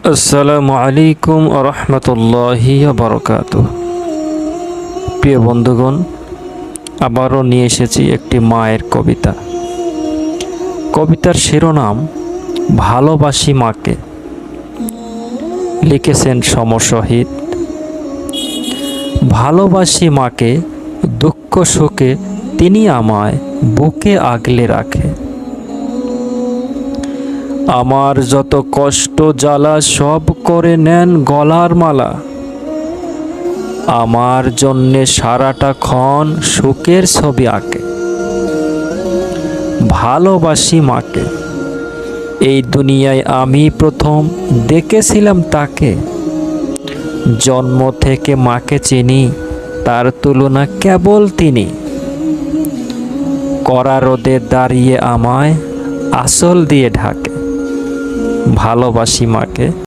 আসসালামু আলাইকুম রহমতুল্লাহি বারকাতুহ। প্রিয় বন্ধুগণ, আবারও নিয়ে এসেছি একটি মায়ের কবিতা। কবিতার শিরোনাম ভালোবাসি মাকে। লিখেছেন সমশহীদ। ভালোবাসি মাকে, দুঃখ সুখে তিনি আমায় বুকে আগলে রাখে। আমার যত কষ্ট জ্বালা সব করে নেন গলার মালা। আমার জন্যে সারাটা ক্ষণ সুখের ছবি আঁকে। ভালোবাসি মাকে, এই দুনিয়ায় আমি প্রথম দেখেছিলাম তাকে। জন্ম থেকে মাকে চিনি, তার তুলনা কেবল তিনি। কড়া রোদে দাঁড়িয়ে আমায় আঁচল দিয়ে ঢাকে। ভালোবাসি মাকে।